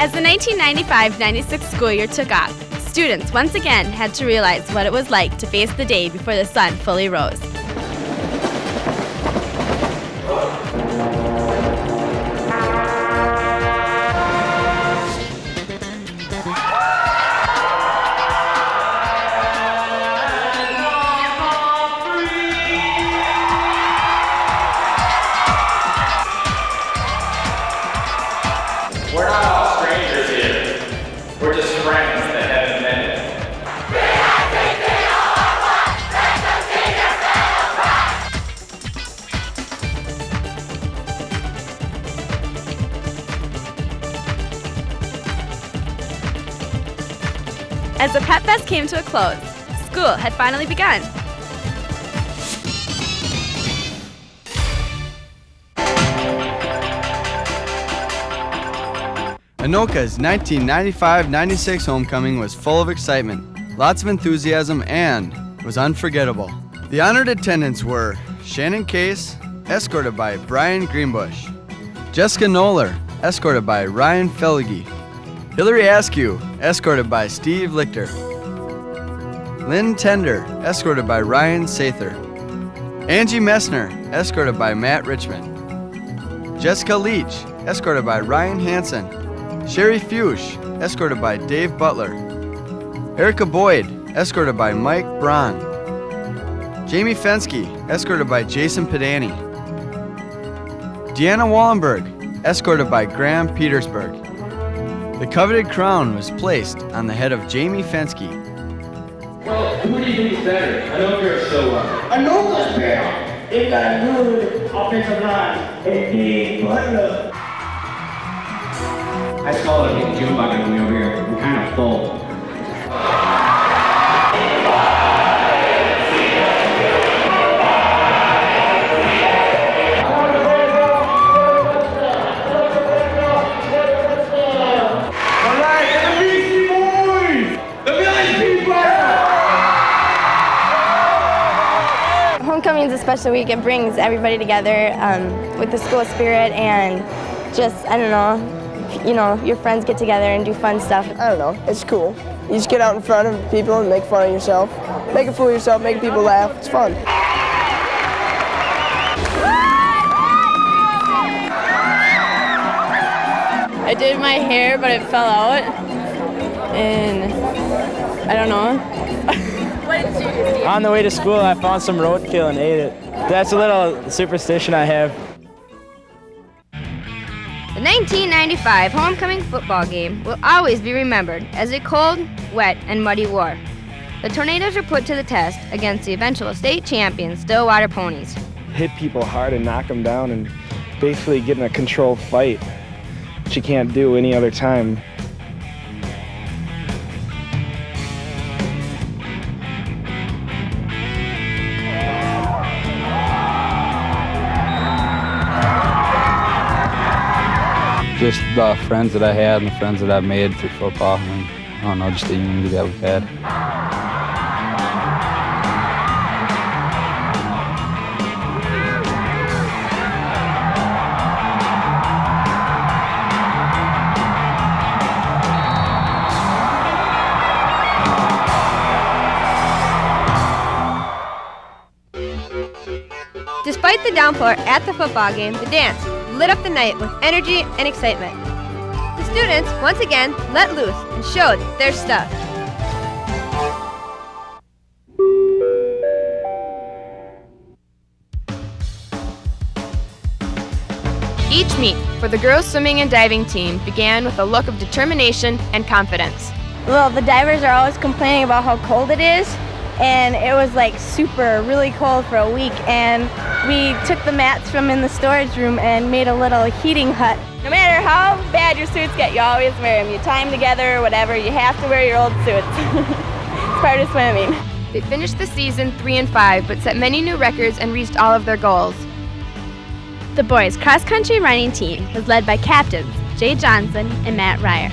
As the 1995-96 school year took off, students once again had to realize what it was like to face the day before the sun fully rose. We're not all strangers here. We're just friends that haven't met it. As the Pep Fest came to a close, school had finally begun. Anoka's 1995-96 homecoming was full of excitement, lots of enthusiasm, and was unforgettable. The honored attendants were Shannon Case, escorted by Brian Greenbush; Jessica Knoller, escorted by Ryan Felge; Hillary Askew, escorted by Steve Lichter; Lynn Tender, escorted by Ryan Sather; Angie Messner, escorted by Matt Richmond; Jessica Leach, escorted by Ryan Hansen; Sherry Fuchs, escorted by Dave Butler; Erica Boyd, escorted by Mike Braun; Jamie Fensky, escorted by Jason Pedani; Deanna Wallenberg, escorted by Graham Petersburg. The coveted crown was placed on the head of Jamie Fensky. Well, who do you think is better? Anoka or Soa? Anoka's better. They got a good offensive line and Dave Butler. I saw it in June bucket when we over here. We're kind of full. Homecoming is a special week. It brings everybody together with the school spirit and just, I don't know, you know, your friends get together and do fun stuff. I don't know, it's cool. You just get out in front of people and make fun of yourself. Make a fool of yourself, make people laugh, it's fun. I did my hair, but it fell out, and I don't know. On the way to school, I found some roadkill and ate it. That's a little superstition I have. The 1995 homecoming football game will always be remembered as a cold, wet, and muddy war. The Tornadoes were put to the test against the eventual state champions Stillwater Ponies. Hit people hard and knock them down and basically get in a controlled fight, which you can't do any other time. Just the friends that I had and the friends that I've made through football, and I don't know, just the unity that we've had. Despite the downpour at the football game, the dance lit up the night with energy and excitement. The students once again let loose and showed their stuff. Each meet for the girls' swimming and diving team began with a look of determination and confidence. Well, the divers are always complaining about how cold it is, and it was like really cold for a week, and we took the mats from in the storage room and made a little heating hut. No matter how bad your suits get, you always wear them. You tie them together or whatever, you have to wear your old suits. It's part of swimming. They finished the season 3-5, but set many new records and reached all of their goals. The boys' cross-country running team was led by captains Jay Johnson and Matt Ryer.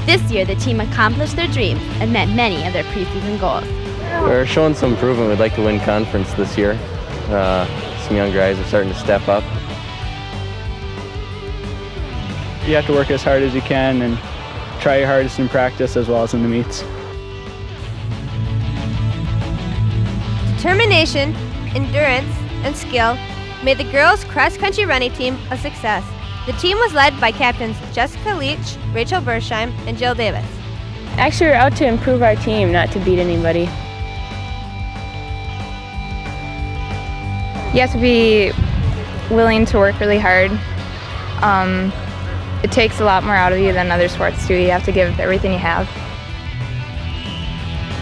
This year, the team accomplished their dreams and met many of their preseason goals. We're showing some improvement. We'd like to win conference this year. Some young guys are starting to step up. You have to work as hard as you can and try your hardest in practice as well as in the meets. Determination, endurance, and skill made the girls' cross-country running team a success. The team was led by captains Jessica Leach, Rachel Bersheim, and Jill Davis. Actually, we're out to improve our team, not to beat anybody. You have to be willing to work really hard. It takes a lot more out of you than other sports do. You have to give everything you have.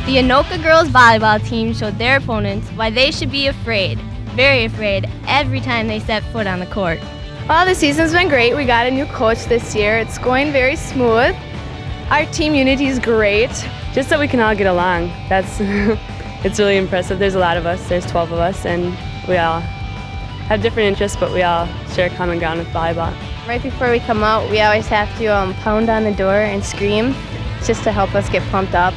The Anoka girls volleyball team showed their opponents why they should be afraid, very afraid, every time they set foot on the court. Well, the season's been great. We got a new coach this year. It's going very smooth. Our team unity is great. Just that we can all get along. That's it's really impressive. There's a lot of us. There's 12 of us, and we all have different interests, but we all share common ground with volleyball. Right before we come out, we always have to pound on the door and scream just to help us get pumped up.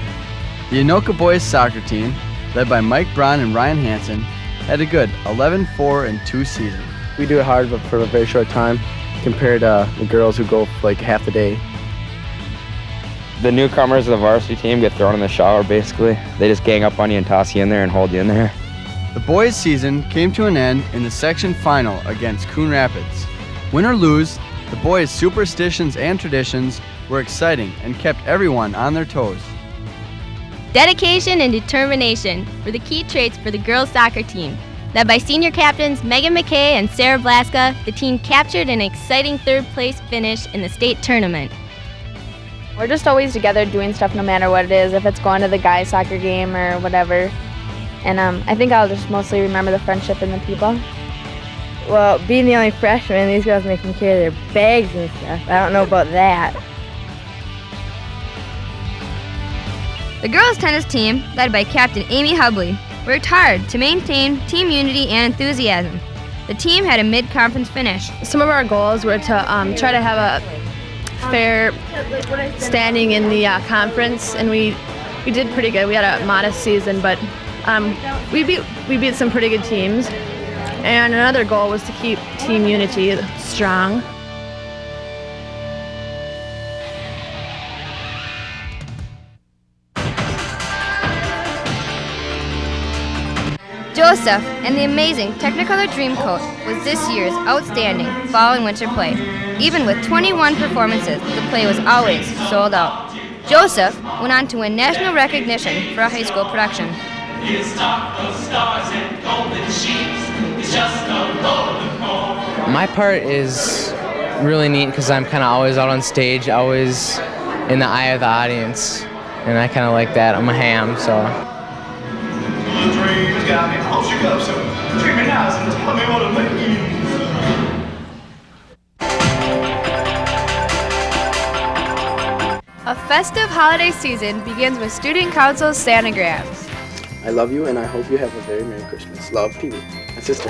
The Anoka boys soccer team, led by Mike Braun and Ryan Hansen, had a good 11-4-2 season. We do it hard, but for a very short time, compared to the girls who go like half the day. The newcomers of the varsity team get thrown in the shower, basically. They just gang up on you and toss you in there and hold you in there. The boys' season came to an end in the section final against Coon Rapids. Win or lose, the boys' superstitions and traditions were exciting and kept everyone on their toes. Dedication and determination were the key traits for the girls' soccer team. Led by senior captains Megan McKay and Sarah Blaska, the team captured an exciting third-place finish in the state tournament. We're just always together doing stuff no matter what it is, if it's going to the guys' soccer game or whatever. And I think I'll just mostly remember the friendship and the people. Well, being the only freshman, these girls make me carry their bags and stuff. I don't know about that. The girls' tennis team, led by Captain Amy Hubley, worked hard to maintain team unity and enthusiasm. The team had a mid-conference finish. Some of our goals were to try to have a fair standing in the conference, and we did pretty good. We had a modest season, but we beat some pretty good teams. And another goal was to keep team unity strong. Joseph and the amazing Technicolor Dreamcoat was this year's outstanding fall and winter play. Even with 21 performances, the play was always sold out. Joseph went on to win national recognition for a high school production. My part is really neat because I'm kind of always out on stage, always in the eye of the audience, and I kind of like that. I'm a ham, so. A festive holiday season begins with Student Council's Santagrams. I love you, and I hope you have a very Merry Christmas. Love, Pee-wee, my sister.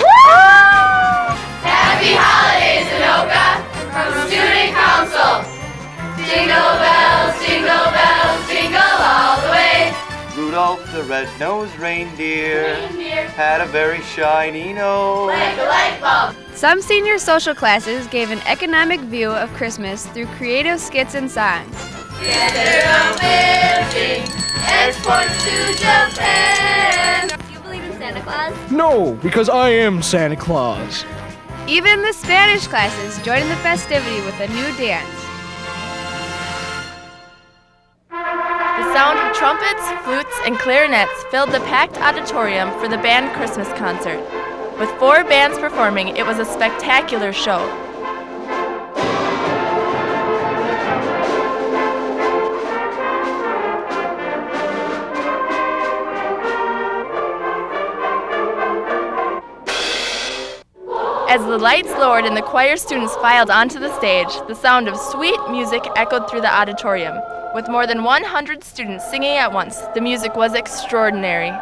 Happy holidays, Anoka, from Student Council. Jingle bells, jingle all the way. Rudolph the red-nosed reindeer had a very shiny nose. Like a light bulb. Some senior social classes gave an economic view of Christmas through creative skits and songs. Together I'm living, exports to Japan. Do you believe in Santa Claus? No, because I am Santa Claus. Even the Spanish classes joined in the festivity with a new dance. The sound of trumpets, flutes, and clarinets filled the packed auditorium for the band Christmas concert. With 4 bands performing, it was a spectacular show. As the lights lowered and the choir students filed onto the stage, the sound of sweet music echoed through the auditorium. With more than 100 students singing at once, the music was extraordinary.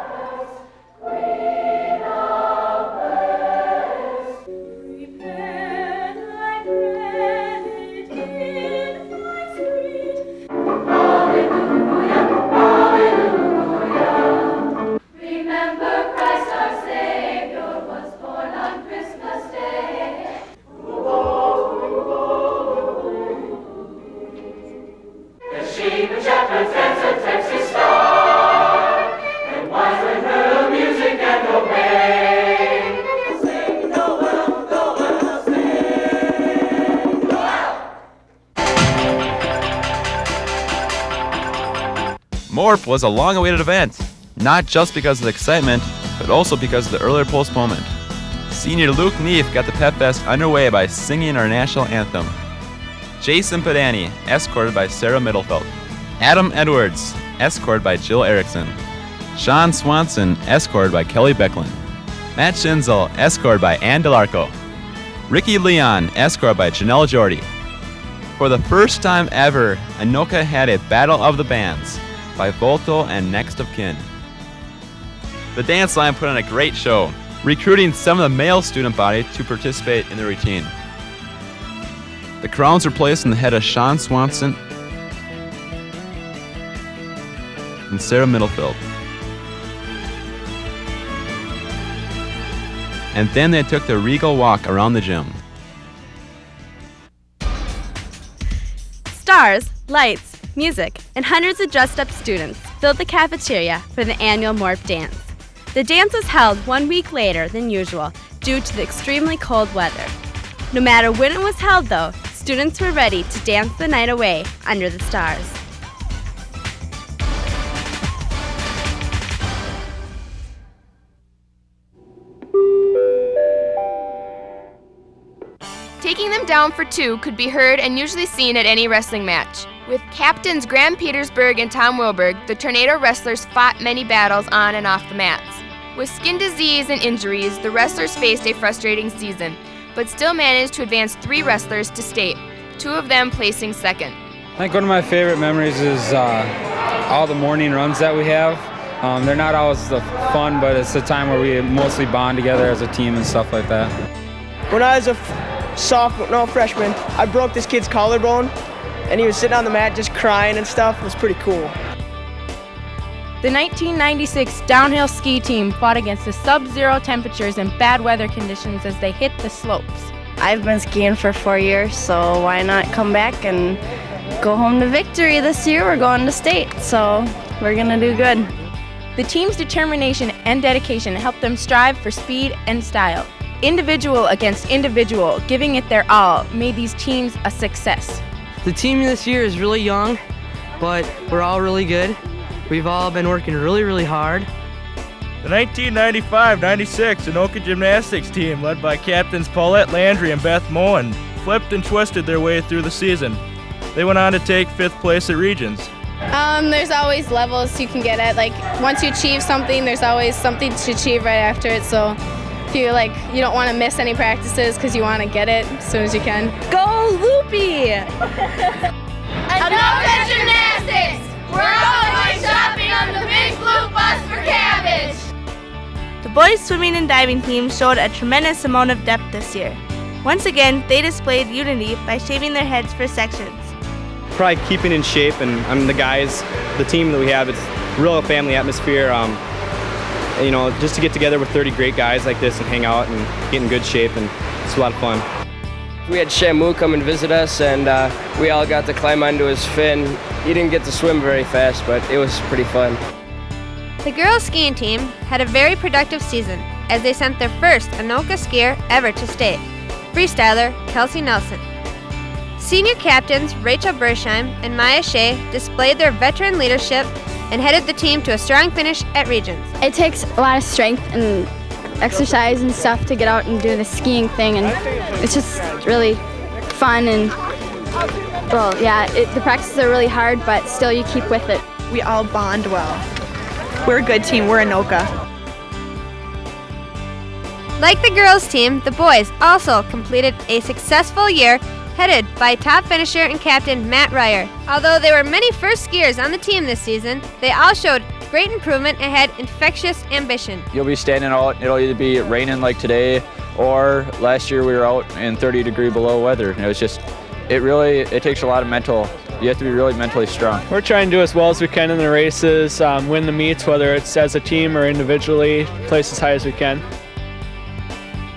Remember Christ our Savior was born on Christmas Day. Morph was a long-awaited event, not just because of the excitement, but also because of the earlier postponement. Senior Luke Neef got the Pep Fest underway by singing our national anthem. Jason Padani, escorted by Sarah Middlefeld. Adam Edwards, escorted by Jill Erickson. Sean Swanson, escorted by Kelly Becklin. Matt Schinzel, escorted by Ann DeLarco. Ricky Leon, escorted by Janelle Jordy. For the first time ever, Anoka had a Battle of the Bands by Volto and Next of Kin. The dance line put on a great show, recruiting some of the male student body to participate in the routine. The crowns were placed on the head of Sean Swanson and Sarah Middlefeld. And then they took the regal walk around the gym. Stars, lights, music, and hundreds of dressed-up students filled the cafeteria for the annual Morph Dance. The dance was held 1 week later than usual due to the extremely cold weather. No matter when it was held, though, students were ready to dance the night away under the stars. Taking them down for two could be heard and usually seen at any wrestling match. With captains Graham Petersburg and Tom Wilberg, the Tornado wrestlers fought many battles on and off the mats. With skin disease and injuries, the wrestlers faced a frustrating season, but still managed to advance 3 wrestlers to state, 2 of them placing second. I think one of my favorite memories is all the morning runs that we have. They're not always the fun, but it's the time where we mostly bond together as a team and stuff like that. When I was a freshman, I broke this kid's collarbone, and he was sitting on the mat just crying and stuff. It was pretty cool. The 1996 downhill ski team fought against the sub-zero temperatures and bad weather conditions as they hit the slopes. I've been skiing for 4 years, so why not come back and go home to victory this year? We're going to state, so we're going to do good. The team's determination and dedication helped them strive for speed and style. Individual against individual, giving it their all, made these teams a success. The team this year is really young, but we're all really good. We've all been working really, really hard. The 1995-96 Anoka Gymnastics team, led by captains Paulette Landry and Beth Moen, flipped and twisted their way through the season. They went on to take 5th place at Regions. There's always levels you can get at. Like, once you achieve something, there's always something to achieve right after it. So if you you don't want to miss any practices because you want to get it as soon as you can. Go Loopy! Anoka Gymnastics! We're all going shopping on the big blue bus for cabbage! The boys' swimming and diving team showed a tremendous amount of depth this year. Once again, they displayed unity by shaving their heads for sections. Probably keeping in shape, and the guys, the team that we have, it's real family atmosphere. Just to get together with 30 great guys like this and hang out and get in good shape, and it's a lot of fun. We had Shamu come and visit us, and we all got to climb onto his fin. He didn't get to swim very fast, but it was pretty fun. The girls' skiing team had a very productive season as they sent their first Anoka skier ever to state, freestyler Kelsey Nelson. Senior captains Rachel Bersheim and Maya Shea displayed their veteran leadership and headed the team to a strong finish at Regions. It takes a lot of strength and exercise and stuff to get out and do the skiing thing, and it's just really fun. And the practices are really hard, but still you keep with it. We all bond well. We're a good team. We're Anoka. Like the girls' team, the boys also completed a successful year headed by top finisher and captain Matt Ryer. Although there were many first skiers on the team this season, they all showed great improvement and had infectious ambition. You'll be standing out, it'll either be raining like today, or last year we were out in 30-degree below weather. And it takes a lot of you have to be really mentally strong. We're trying to do as well as we can in the races, win the meets, whether it's as a team or individually, place as high as we can.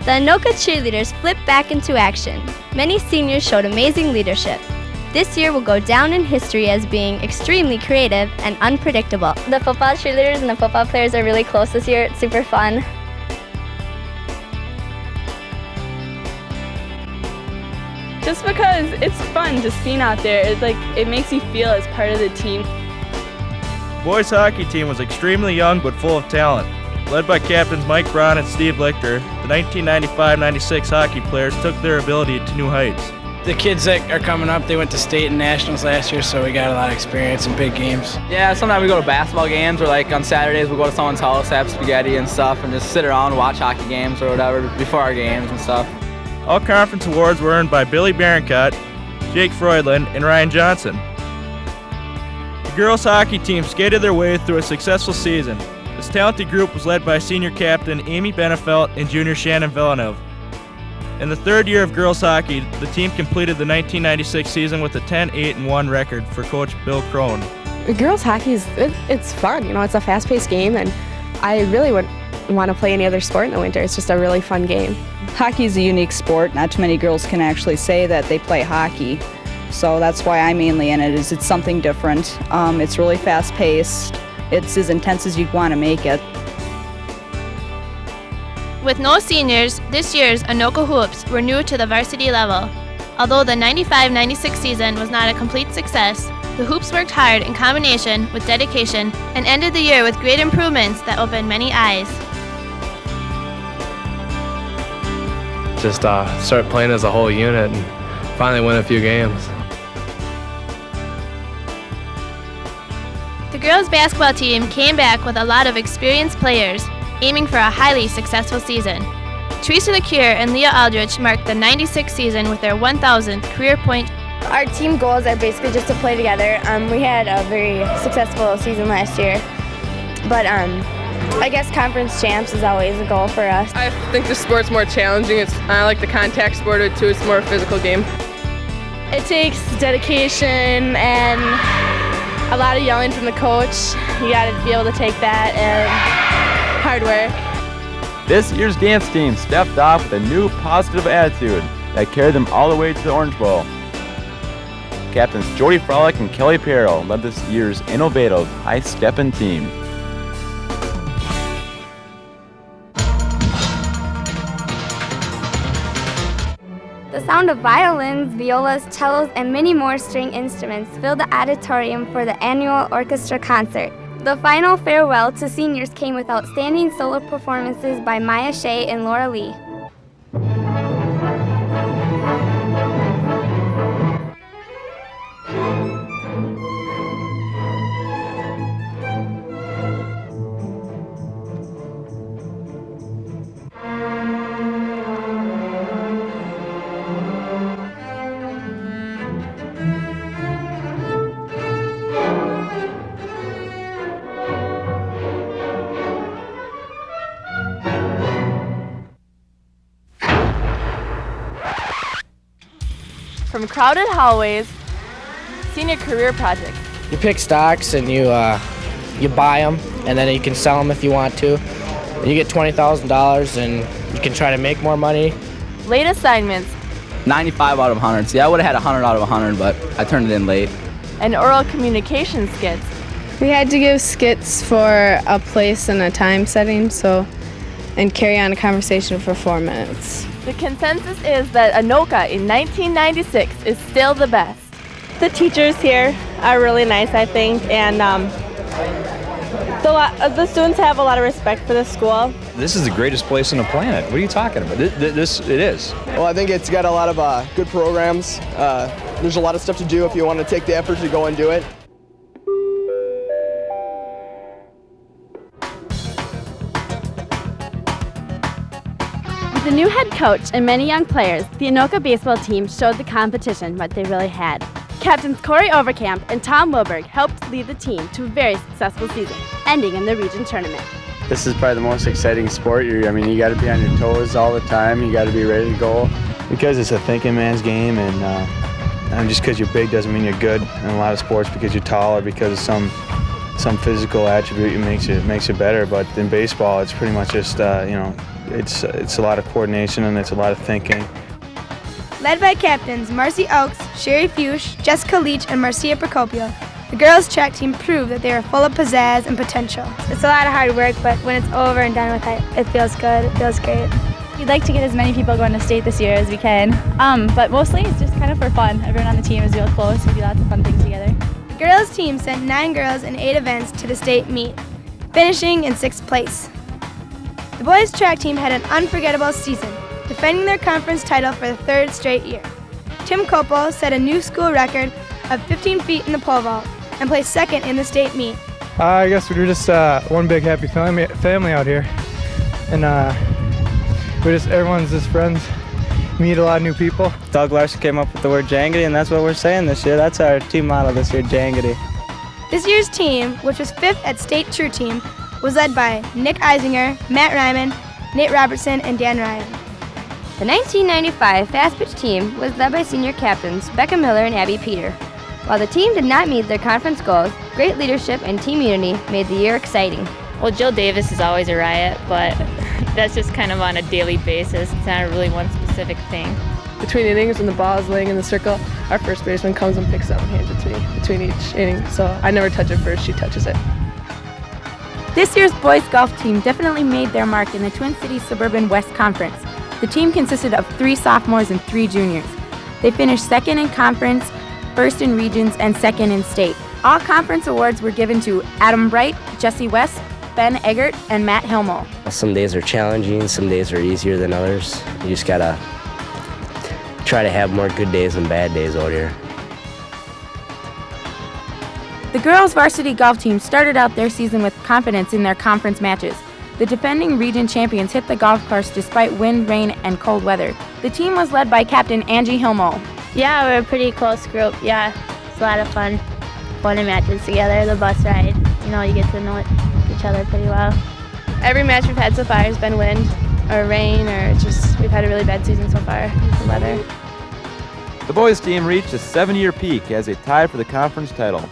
The Anoka cheerleaders flipped back into action. Many seniors showed amazing leadership. This year will go down in history as being extremely creative and unpredictable. The football cheerleaders and the football players are really close this year. It's super fun. Just because it's fun just being out there. It makes you feel as part of the team. boys hockey team was extremely young but full of talent. Led by captains Mike Braun and Steve Lichter, the 1995-96 hockey players took their ability to new heights. The kids that are coming up, they went to state and nationals last year, so we got a lot of experience in big games. Yeah, sometimes we go to basketball games, or like on Saturdays we'll go to someone's house, have spaghetti and stuff, and just sit around and watch hockey games or whatever before our games and stuff. All conference awards were earned by Billy Barancott, Jake Freudland, and Ryan Johnson. The girls hockey team skated their way through a successful season. This talented group was led by senior captain Amy Benefelt and junior Shannon Villeneuve. In the third year of girls hockey, the team completed the 1996 season with a 10-8-1 record for coach Bill Crone. Girls hockey it's fun, it's a fast-paced game, and I really wouldn't want to play any other sport in the winter. It's just a really fun game. Hockey is a unique sport. Not too many girls can actually say that they play hockey. So that's why I'm mainly in it. It's something different. It's really fast-paced. It's as intense as you'd want to make it. With no seniors, this year's Anoka Hoops were new to the varsity level. Although the 95-96 season was not a complete success, the Hoops worked hard in combination with dedication and ended the year with great improvements that opened many eyes. Just start playing as a whole unit and finally win a few games. The girls' basketball team came back with a lot of experienced players, aiming for a highly successful season. Teresa LeCure and Leah Aldrich marked the 96 season with their 1,000th career point. Our team goals are basically just to play together. We had a very successful season last year, but I guess conference champs is always a goal for us. I think the sport's more challenging. I like the contact sport too. It's more a physical game. It takes dedication and a lot of yelling from the coach. You got to be able to take that and hard work. This year's dance team stepped off with a new positive attitude that carried them all the way to the Orange Bowl. Captains Jody Frolick and Kelly Perro led this year's innovative high-stepping team. The sound of violins, violas, cellos, and many more string instruments filled the auditorium for the annual orchestra concert. The final farewell to seniors came with outstanding solo performances by Maya Shea and Laura Lee. From crowded hallways, senior career projects. You pick stocks and you buy them, and then you can sell them if you want to. And you get $20,000 and you can try to make more money. Late assignments. 95 out of 100. See, I would have had 100 out of 100, but I turned it in late. And oral communication skits. We had to give skits for a place and a time setting, and carry on a conversation for 4 minutes. The consensus is that Anoka in 1996 is still the best. The teachers here are really nice, I think, and the students have a lot of respect for the school. This is the greatest place on the planet. What are you talking about? It is. Well, I think it's got a lot of good programs. There's a lot of stuff to do if you want to take the effort to go and do it. With the new head coach and many young players, the Anoka baseball team showed the competition what they really had. Captains Corey Overkamp and Tom Wilberg helped lead the team to a very successful season, ending in the region tournament. This is probably the most exciting sport. You got to be on your toes all the time. You got to be ready to go. Because it's a thinking man's game, and just because you're big doesn't mean you're good in a lot of sports because you're tall or because of some physical attribute makes you better. But in baseball, it's pretty much just it's a lot of coordination and it's a lot of thinking. Led by captains Marcy Oaks, Sherry Fuchs, Jessica Leach, and Marcia Procopio, the girls' track team proved that they are full of pizzazz and potential. It's a lot of hard work, but when it's over and done with it feels good. It feels great. We'd like to get as many people going to state this year as we can, but mostly it's just kind of for fun. Everyone on the team is real close. We do lots of fun things together. The girls' team sent 9 girls in 8 events to the state meet, finishing in 6th place. The boys' track team had an unforgettable season, defending their conference title for the 3rd straight year. Tim Koppel set a new school record of 15 feet in the pole vault and placed 2nd in the state meet. I guess we're just one big happy family out here, and everyone's just friends. Meet a lot of new people. Doug Larson came up with the word jangity, and that's what we're saying this year. That's our team motto this year, jangity. This year's team, which was 5th at state true team, was led by Nick Eisinger, Matt Ryman, Nate Robertson, and Dan Ryan. The 1995 fast pitch team was led by senior captains Becca Miller and Abby Peter. While the team did not meet their conference goals, great leadership and team unity made the year exciting. Well, Jill Davis is always a riot, but that's just kind of on a daily basis. It's not really one specific thing. Between innings, when the ball is laying in the circle, our first baseman comes and picks it up and hands it to me between each inning. So I never touch it first, she touches it. This year's boys golf team definitely made their mark in the Twin Cities Suburban West Conference. The team consisted of 3 sophomores and 3 juniors. They finished 2nd in conference, 1st in regions, and 2nd in state. All conference awards were given to Adam Bright, Jesse West, Ben Eggert, and Matt Hilmo. Some days are challenging, some days are easier than others. You just gotta try to have more good days than bad days out here. The girls' varsity golf team started out their season with confidence in their conference matches. The defending region champions hit the golf course despite wind, rain, and cold weather. The team was led by captain Angie Hilmo. Yeah, we're a pretty close group. Yeah, it's a lot of fun. Fun in matches together, the bus ride. You get to know each other pretty well. Every match we've had so far has been wind or rain, or just we've had a really bad season so far with the weather. The boys' team reached a 7-year peak as they tied for the conference title.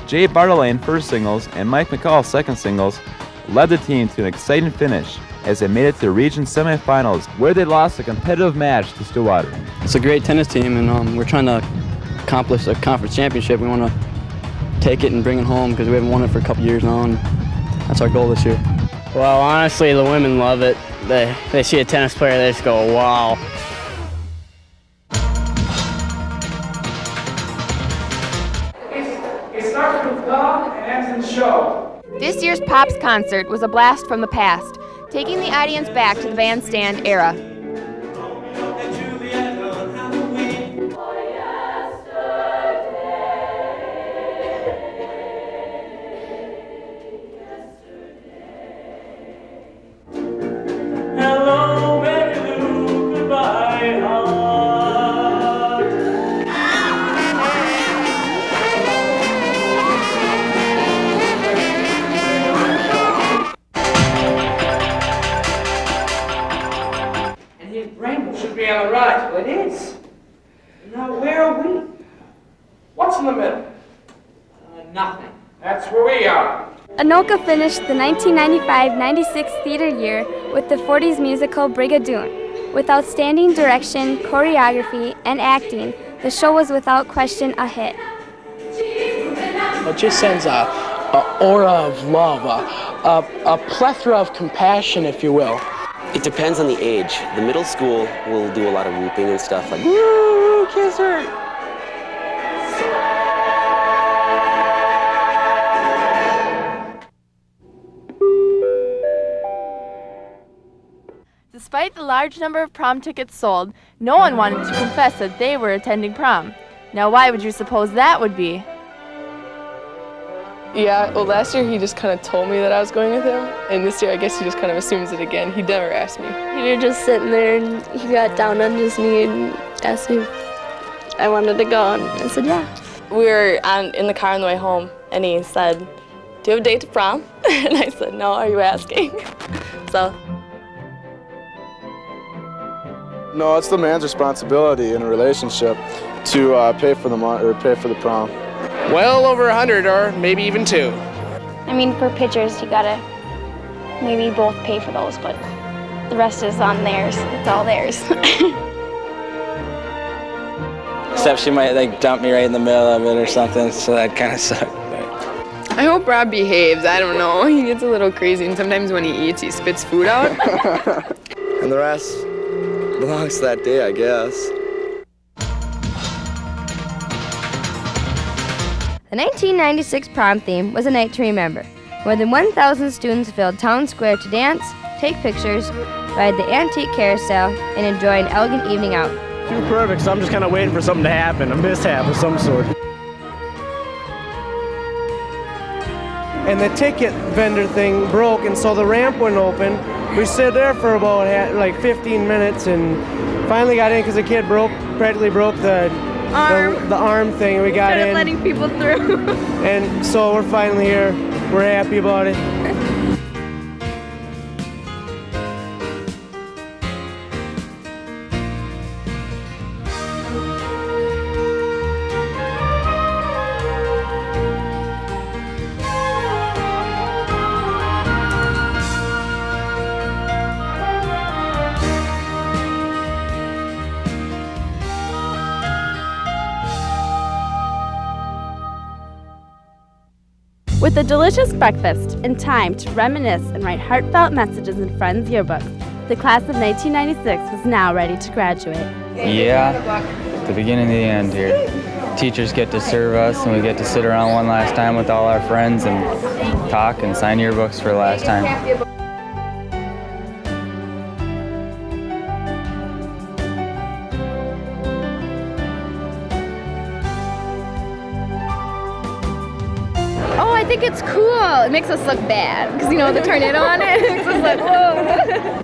Jay Bartolane first singles and Mike McCall second singles led the team to an exciting finish as they made it to the region semifinals, where they lost a competitive match to Stillwater. It's a great tennis team, and we're trying to accomplish a conference championship. We want to take it and bring it home because we haven't won it for a couple years now, and that's our goal this year. Well, honestly, the women love it. They see a tennis player, they just go, wow. It starts with love and ends in show. This year's Pops concert was a blast from the past, taking the audience back to the bandstand era. Hello, Mary Lou, goodbye, heart. And his brain should be on the right. Well, it is. Now, where are we? What's in the middle? Nothing. That's where we are. Anoka finished the 1995-96 theater year with the 40s musical Brigadoon. With outstanding direction, choreography, and acting, the show was without question a hit. It just sends a aura of love, a plethora of compassion, if you will. It depends on the age. The middle school will do a lot of whooping and stuff like, woo, kiss her. Despite the large number of prom tickets sold, no one wanted to confess that they were attending prom. Now, why would you suppose that would be? Yeah, well, last year he just kind of told me that I was going with him, and this year I guess he just kind of assumes it again. He never asked me. We were just sitting there, and he got down on his knee and asked me if I wanted to go, and I said yeah. We were in the car on the way home, and he said, "Do you have a date to prom?" And I said, "No, are you asking?" So. No, it's the man's responsibility in a relationship to pay for the prom. Well over 100 or maybe even 2. I mean, for pictures, you gotta maybe both pay for those, but the rest is on theirs. It's all theirs. Except she might dump me right in the middle of it or something, so that kind of sucked. I hope Rob behaves. I don't know. He gets a little crazy, and sometimes when he eats, he spits food out. And the rest belongs to that day, I guess. The 1996 prom theme was a night to remember. More than 1,000 students filled town square to dance, take pictures, ride the antique carousel, and enjoy an elegant evening out. Too perfect, so I'm just kind of waiting for something to happen, a mishap of some sort. And the ticket vendor thing broke, and so the ramp wouldn't open. We stood there for about like 15 minutes and finally got in because the kid practically broke the arm thing, and we got in. Started letting people through. And so we're finally here. We're happy about it. With a delicious breakfast and time to reminisce and write heartfelt messages in friends' yearbooks, the class of 1996 was now ready to graduate. Yeah, the beginning to the end here. Teachers get to serve us, and we get to sit around one last time with all our friends and talk and sign yearbooks for the last time. I think it's cool. It makes us look bad because, you know, the tornado on it makes us look, whoa.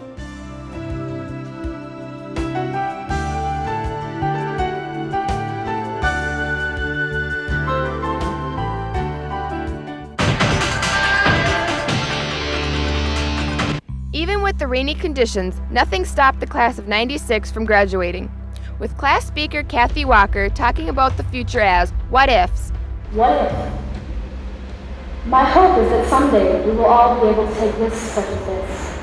Even with the rainy conditions, nothing stopped the class of 96 from graduating. With class speaker Kathy Walker talking about the future as what ifs. What if? My hope is that someday we will all be able to take risks such as this.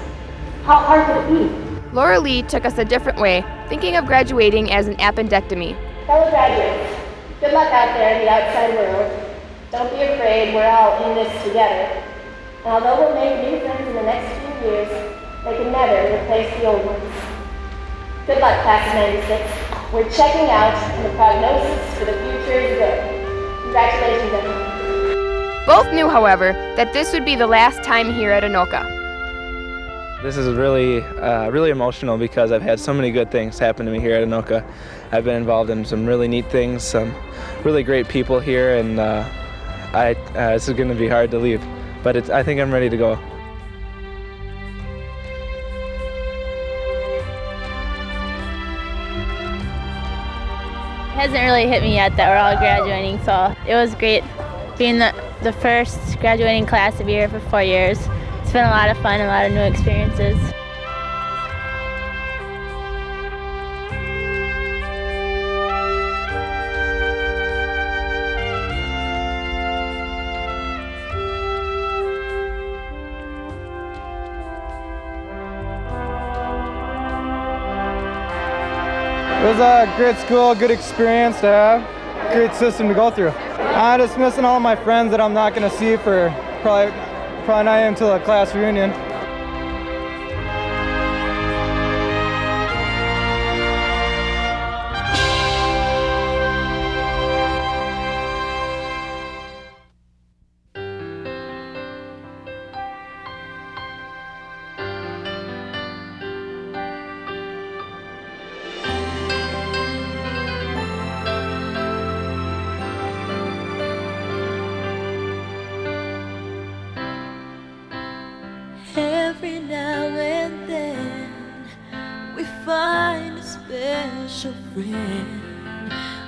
How hard could it be? Laura Lee took us a different way, thinking of graduating as an appendectomy. Fellow graduates, good luck out there in the outside world. Don't be afraid, we're all in this together. And although we'll make new friends in the next few years, they can never replace the old ones. Good luck, class of 96. We're checking out, and the prognosis for the future is good. Congratulations, everyone. Both knew, however, that this would be the last time here at Anoka. This is really emotional because I've had so many good things happen to me here at Anoka. I've been involved in some really neat things, some really great people here, and this is going to be hard to leave, but I think I'm ready to go. It hasn't really hit me yet that we're all graduating, so it was great being the first graduating class to be here for 4 years. It's been a lot of fun and a lot of new experiences. It was a great school, good experience to have, great system to go through. I'm just missing all my friends that I'm not going to see for probably not until a class reunion. Every now and then we find a special friend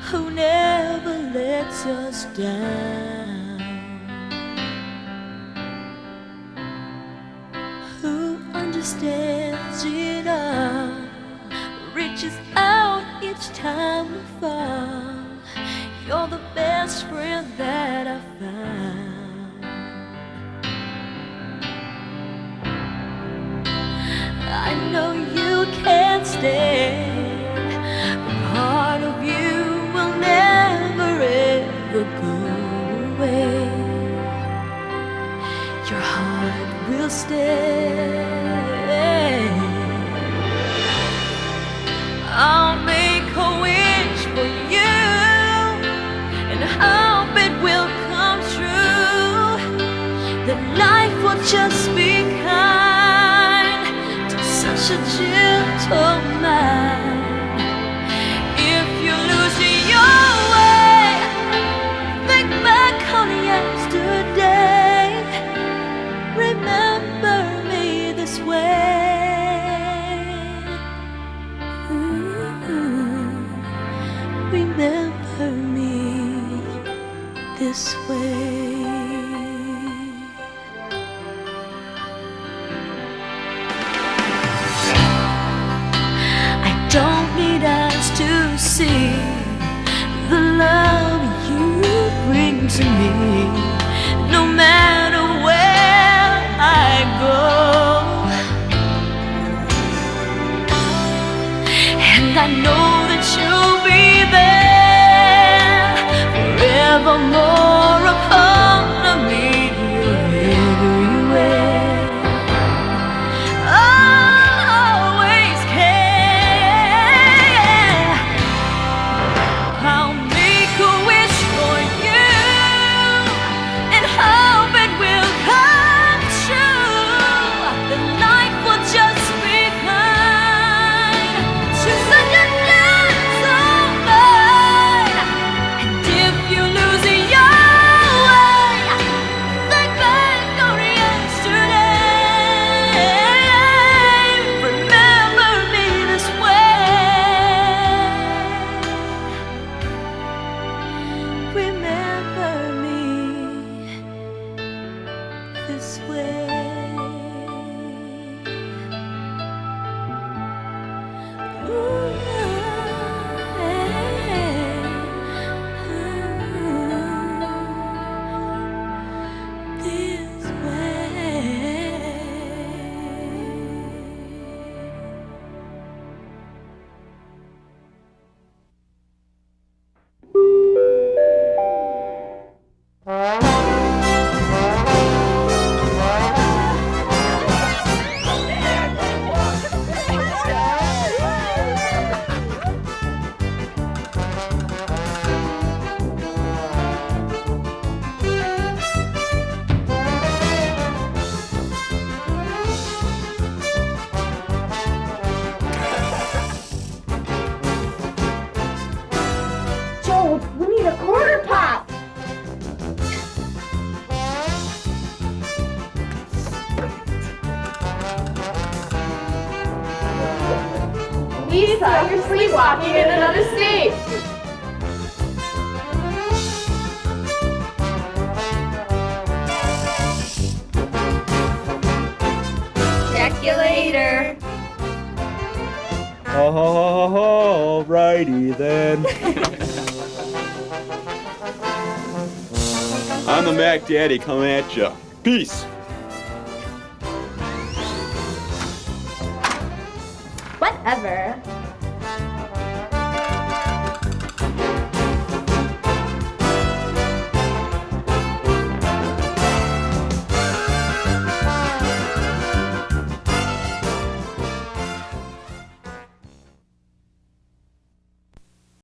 who never lets us down, who understands it all, reaches out each time we fall. You're the best friend that I found. I know you can't stay, but part of you will never ever go away. Your heart will stay. I'll make a wish for you and hope it will come this way. I don't need eyes to see the love you bring to me, no matter where I go. And I know that you'll be there forevermore, a part of me, you're everywhere. Always care. I'll make a wish for you and hope it will come true. The life will just be kind to such a nice old mind. And if you lose your way, think back on yesterday. Remember me this way. Remember me this way. This way. Joel, we need a quarter pop. Lisa, you're sleepwalking in another state. Check you later. Oh, righty then. I'm the Mac Daddy coming at ya. Peace. Whatever.